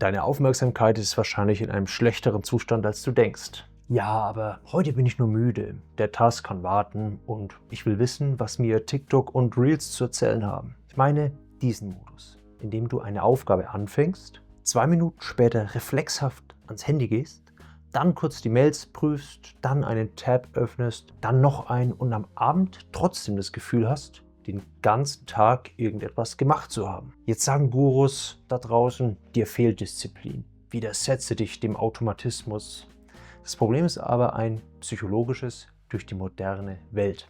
Deine Aufmerksamkeit ist wahrscheinlich in einem schlechteren Zustand, als du denkst. Ja, aber heute bin ich nur müde. Der Task kann warten und ich will wissen, was mir TikTok und Reels zu erzählen haben. Ich meine diesen Modus, in dem du eine Aufgabe anfängst, 2 Minuten später reflexhaft ans Handy gehst, dann kurz die Mails prüfst, dann einen Tab öffnest, dann noch einen und am Abend trotzdem das Gefühl hast, den ganzen Tag irgendetwas gemacht zu haben. Jetzt sagen Gurus da draußen, dir fehlt Disziplin. Widersetze dich dem Automatismus. Das Problem ist aber ein psychologisches durch die moderne Welt.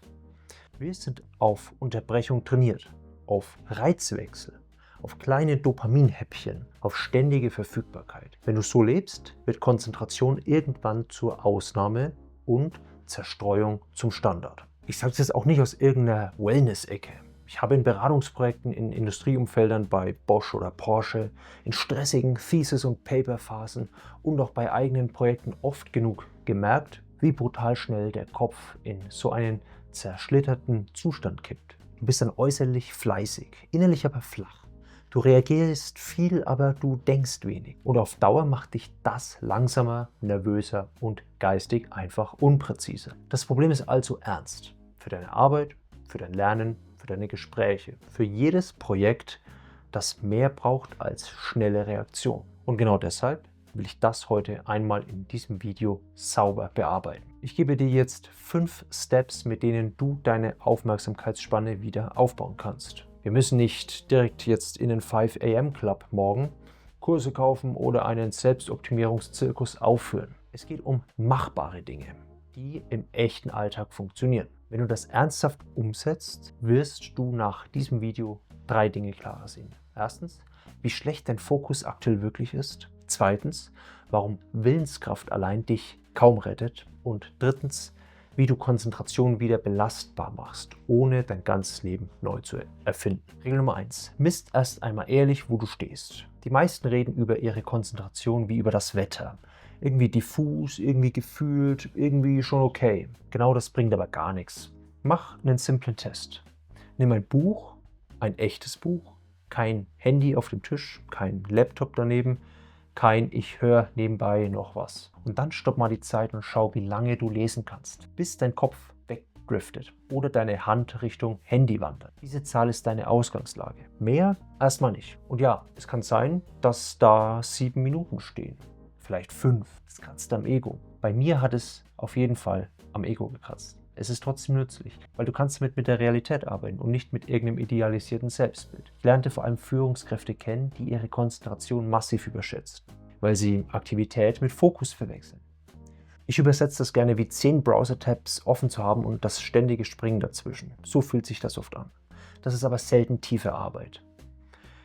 Wir sind auf Unterbrechung trainiert, auf Reizwechsel, auf kleine Dopaminhäppchen, auf ständige Verfügbarkeit. Wenn du so lebst, wird Konzentration irgendwann zur Ausnahme und Zerstreuung zum Standard. Ich sage es jetzt auch nicht aus irgendeiner Wellness-Ecke. Ich habe in Beratungsprojekten in Industrieumfeldern bei Bosch oder Porsche, in stressigen Thesis- und Paper-Phasen und auch bei eigenen Projekten oft genug gemerkt, wie brutal schnell der Kopf in so einen zerschlitterten Zustand kippt. Du bist dann äußerlich fleißig, innerlich aber flach. Du reagierst viel, aber du denkst wenig. Und auf Dauer macht dich das langsamer, nervöser und geistig einfach unpräziser. Das Problem ist also ernst. Für deine Arbeit, für dein Lernen, für deine Gespräche, für jedes Projekt, das mehr braucht als schnelle Reaktion. Und genau deshalb will ich das heute einmal in diesem Video sauber bearbeiten. Ich gebe dir jetzt 5 Steps, mit denen du deine Aufmerksamkeitsspanne wieder aufbauen kannst. Wir müssen nicht direkt jetzt in den 5 AM Club morgen Kurse kaufen oder einen Selbstoptimierungszirkus aufführen. Es geht um machbare Dinge, die im echten Alltag funktionieren. Wenn du das ernsthaft umsetzt, wirst du nach diesem Video 3 Dinge klarer sehen. Erstens, wie schlecht dein Fokus aktuell wirklich ist. Zweitens, warum Willenskraft allein dich kaum rettet. Und drittens, wie du Konzentration wieder belastbar machst, ohne dein ganzes Leben neu zu erfinden. Regel Nummer 1. Misst erst einmal ehrlich, wo du stehst. Die meisten reden über ihre Konzentration wie über das Wetter. Irgendwie diffus, irgendwie gefühlt, irgendwie schon okay. Genau das bringt aber gar nichts. Mach einen simplen Test. Nimm ein Buch, ein echtes Buch, kein Handy auf dem Tisch, kein Laptop daneben, kein ich höre nebenbei noch was. Und dann stopp mal die Zeit und schau, wie lange du lesen kannst, bis dein Kopf wegdriftet oder deine Hand Richtung Handy wandert. Diese Zahl ist deine Ausgangslage. Mehr erstmal nicht. Und ja, es kann sein, dass da 7 Minuten stehen. Vielleicht 5. Das kratzt am Ego. Bei mir hat es auf jeden Fall am Ego gekratzt. Es ist trotzdem nützlich, weil du kannst damit mit der Realität arbeiten und nicht mit irgendeinem idealisierten Selbstbild. Ich lernte vor allem Führungskräfte kennen, die ihre Konzentration massiv überschätzen, weil sie Aktivität mit Fokus verwechseln. Ich übersetze das gerne wie 10 Browser-Tabs offen zu haben und das ständige Springen dazwischen. So fühlt sich das oft an. Das ist aber selten tiefe Arbeit.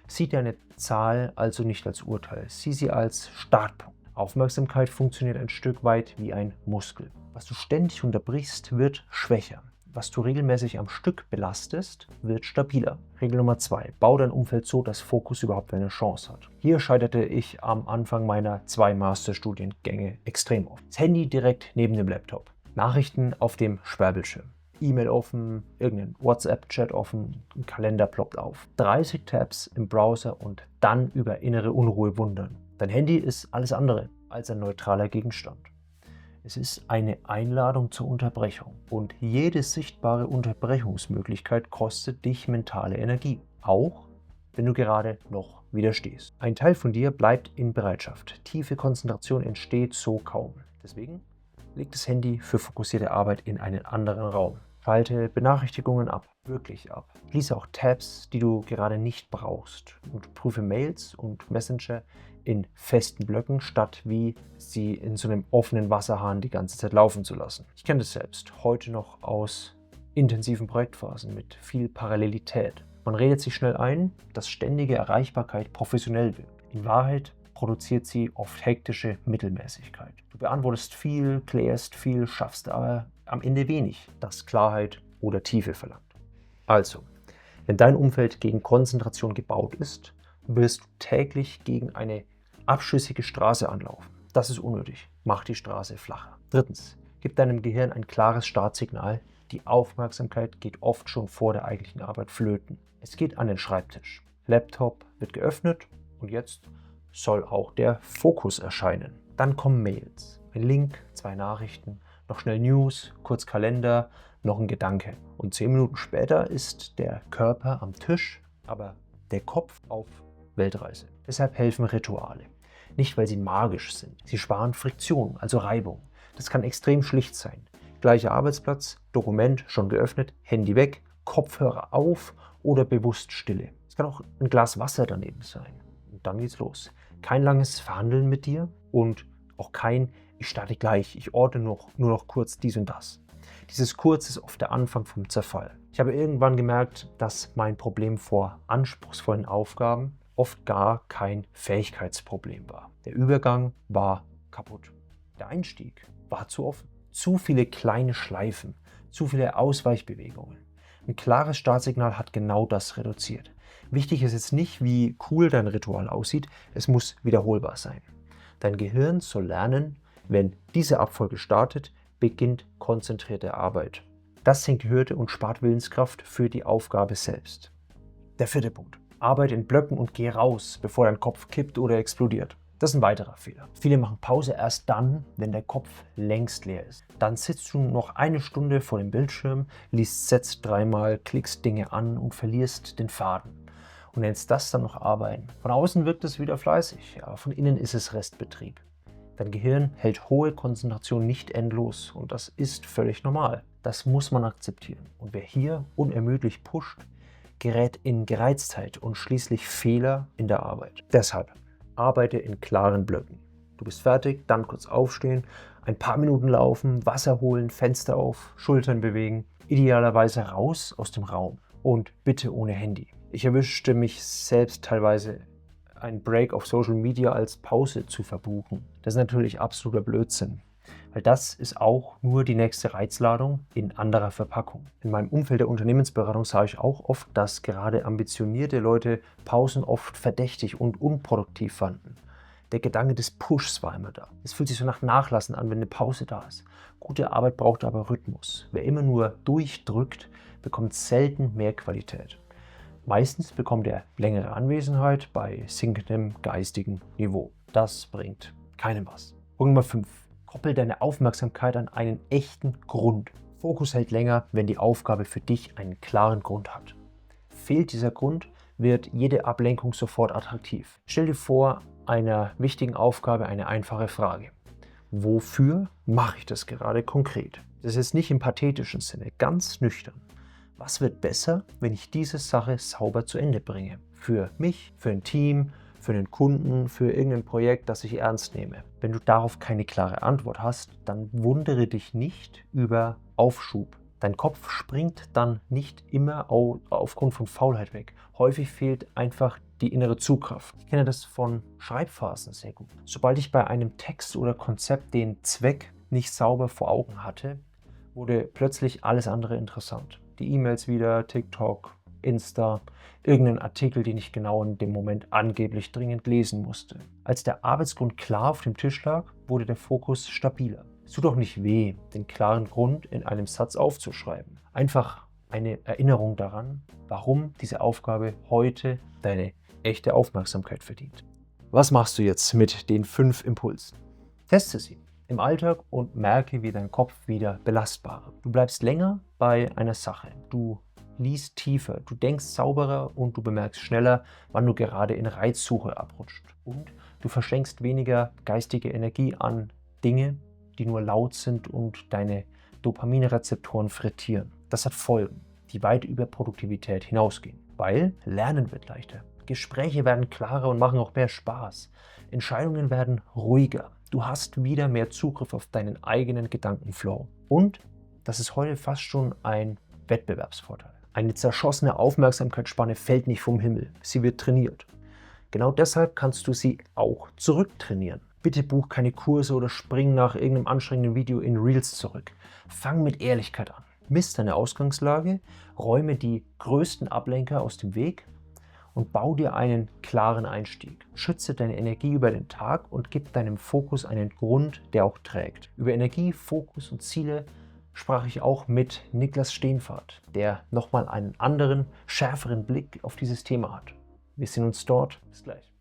Sieh deine Zahl also nicht als Urteil, sieh sie als Startpunkt. Aufmerksamkeit funktioniert ein Stück weit wie ein Muskel. Was du ständig unterbrichst, wird schwächer. Was du regelmäßig am Stück belastest, wird stabiler. Regel Nummer 2. Bau dein Umfeld so, dass Fokus überhaupt eine Chance hat. Hier scheiterte ich am Anfang meiner 2 Masterstudiengänge extrem oft. Das Handy direkt neben dem Laptop. Nachrichten auf dem Sperrbildschirm. E-Mail offen, irgendein WhatsApp-Chat offen, ein Kalender ploppt auf. 30 Tabs im Browser und dann über innere Unruhe wundern. Dein Handy ist alles andere als ein neutraler Gegenstand. Es ist eine Einladung zur Unterbrechung und jede sichtbare Unterbrechungsmöglichkeit kostet dich mentale Energie, auch wenn du gerade noch widerstehst. Ein Teil von dir bleibt in Bereitschaft. Tiefe Konzentration entsteht so kaum. Deswegen leg das Handy für fokussierte Arbeit in einen anderen Raum. Schalte Benachrichtigungen ab, wirklich ab. Schließe auch Tabs, die du gerade nicht brauchst und prüfe Mails und Messenger in festen Blöcken, statt wie sie in so einem offenen Wasserhahn die ganze Zeit laufen zu lassen. Ich kenne das selbst, heute noch aus intensiven Projektphasen mit viel Parallelität. Man redet sich schnell ein, dass ständige Erreichbarkeit professionell wird. In Wahrheit produziert sie oft hektische Mittelmäßigkeit. Du beantwortest viel, klärst viel, schaffst aber am Ende wenig, das Klarheit oder Tiefe verlangt. Also, wenn dein Umfeld gegen Konzentration gebaut ist, wirst du täglich gegen eine abschüssige Straße anlaufen. Das ist unnötig. Mach die Straße flacher. Drittens, gib deinem Gehirn ein klares Startsignal. Die Aufmerksamkeit geht oft schon vor der eigentlichen Arbeit flöten. Es geht an den Schreibtisch. Laptop wird geöffnet und jetzt soll auch der Fokus erscheinen. Dann kommen Mails, ein Link, 2 Nachrichten, noch schnell News, kurz Kalender, noch ein Gedanke. Und 10 Minuten später ist der Körper am Tisch, aber der Kopf auf Weltreise. Deshalb helfen Rituale. Nicht, weil sie magisch sind. Sie sparen Friktion, also Reibung. Das kann extrem schlicht sein. Gleicher Arbeitsplatz, Dokument schon geöffnet, Handy weg, Kopfhörer auf oder bewusst Stille. Es kann auch ein Glas Wasser daneben sein. Und dann geht's los. Kein langes Verhandeln mit dir und auch kein ich starte gleich, ich ordne nur noch kurz dies und das. Dieses Kurz ist oft der Anfang vom Zerfall. Ich habe irgendwann gemerkt, dass mein Problem vor anspruchsvollen Aufgaben oft gar kein Fähigkeitsproblem war. Der Übergang war kaputt. Der Einstieg war zu offen. Zu viele kleine Schleifen, zu viele Ausweichbewegungen. Ein klares Startsignal hat genau das reduziert. Wichtig ist jetzt nicht, wie cool dein Ritual aussieht, es muss wiederholbar sein. Dein Gehirn soll lernen, wenn diese Abfolge startet, beginnt konzentrierte Arbeit. Das senkt die Hürde und spart Willenskraft für die Aufgabe selbst. Der 4. Punkt. Arbeite in Blöcken und geh raus, bevor dein Kopf kippt oder explodiert. Das ist ein weiterer Fehler. Viele machen Pause erst dann, wenn der Kopf längst leer ist. Dann sitzt du noch 1 Stunde vor dem Bildschirm, liest Sätze 3-mal, klickst Dinge an und verlierst den Faden. Und nennst das dann noch Arbeiten. Von außen wirkt es wieder fleißig, aber von innen ist es Restbetrieb. Dein Gehirn hält hohe Konzentration nicht endlos und das ist völlig normal. Das muss man akzeptieren. Und wer hier unermüdlich pusht, gerät in Gereiztheit und schließlich Fehler in der Arbeit. Deshalb arbeite in klaren Blöcken. Du bist fertig, dann kurz aufstehen, ein paar Minuten laufen, Wasser holen, Fenster auf, Schultern bewegen, idealerweise raus aus dem Raum und bitte ohne Handy. Ich erwischte mich selbst teilweise, einen Break auf Social Media als Pause zu verbuchen. Das ist natürlich absoluter Blödsinn, weil das ist auch nur die nächste Reizladung in anderer Verpackung. In meinem Umfeld der Unternehmensberatung sah ich auch oft, dass gerade ambitionierte Leute Pausen oft verdächtig und unproduktiv fanden. Der Gedanke des Pushs war immer da. Es fühlt sich so nach Nachlassen an, wenn eine Pause da ist. Gute Arbeit braucht aber Rhythmus. Wer immer nur durchdrückt, bekommt selten mehr Qualität. Meistens bekommt er längere Anwesenheit bei sinkendem geistigen Niveau. Das bringt keinem was. Punkt Nummer 5. Koppel deine Aufmerksamkeit an einen echten Grund. Fokus hält länger, wenn die Aufgabe für dich einen klaren Grund hat. Fehlt dieser Grund, wird jede Ablenkung sofort attraktiv. Stell dir vor einer wichtigen Aufgabe eine einfache Frage. Wofür mache ich das gerade konkret? Das ist jetzt nicht im pathetischen Sinne, ganz nüchtern. Was wird besser, wenn ich diese Sache sauber zu Ende bringe? Für mich, für ein Team, für einen Kunden, für irgendein Projekt, das ich ernst nehme. Wenn du darauf keine klare Antwort hast, dann wundere dich nicht über Aufschub. Dein Kopf springt dann nicht immer aufgrund von Faulheit weg. Häufig fehlt einfach die innere Zugkraft. Ich kenne das von Schreibphasen sehr gut. Sobald ich bei einem Text oder Konzept den Zweck nicht sauber vor Augen hatte, wurde plötzlich alles andere interessant. Die E-Mails wieder, TikTok, Insta, irgendein Artikel, den ich genau in dem Moment angeblich dringend lesen musste. Als der Arbeitsgrund klar auf dem Tisch lag, wurde der Fokus stabiler. Es tut auch nicht weh, den klaren Grund in einem Satz aufzuschreiben. Einfach eine Erinnerung daran, warum diese Aufgabe heute deine echte Aufmerksamkeit verdient. Was machst du jetzt mit den 5 Impulsen? Teste sie im Alltag und merke, wie dein Kopf wieder belastbarer. Du bleibst länger bei einer Sache. Du liest tiefer, du denkst sauberer und du bemerkst schneller, wann du gerade in Reizsuche abrutscht. Und du verschenkst weniger geistige Energie an Dinge, die nur laut sind und deine Dopaminrezeptoren frittieren. Das hat Folgen, die weit über Produktivität hinausgehen, weil Lernen wird leichter. Gespräche werden klarer und machen auch mehr Spaß. Entscheidungen werden ruhiger. Du hast wieder mehr Zugriff auf deinen eigenen Gedankenflow. Und das ist heute fast schon ein Wettbewerbsvorteil. Eine zerschossene Aufmerksamkeitsspanne fällt nicht vom Himmel. Sie wird trainiert. Genau deshalb kannst du sie auch zurücktrainieren. Bitte buch keine Kurse oder spring nach irgendeinem anstrengenden Video in Reels zurück. Fang mit Ehrlichkeit an. Miss deine Ausgangslage, räume die größten Ablenker aus dem Weg und bau dir einen klaren Einstieg. Schütze deine Energie über den Tag und gib deinem Fokus einen Grund, der auch trägt. Über Energie, Fokus und Ziele sprach ich auch mit Niklas Steenfahrt, der nochmal einen anderen, schärferen Blick auf dieses Thema hat. Wir sehen uns dort. Bis gleich.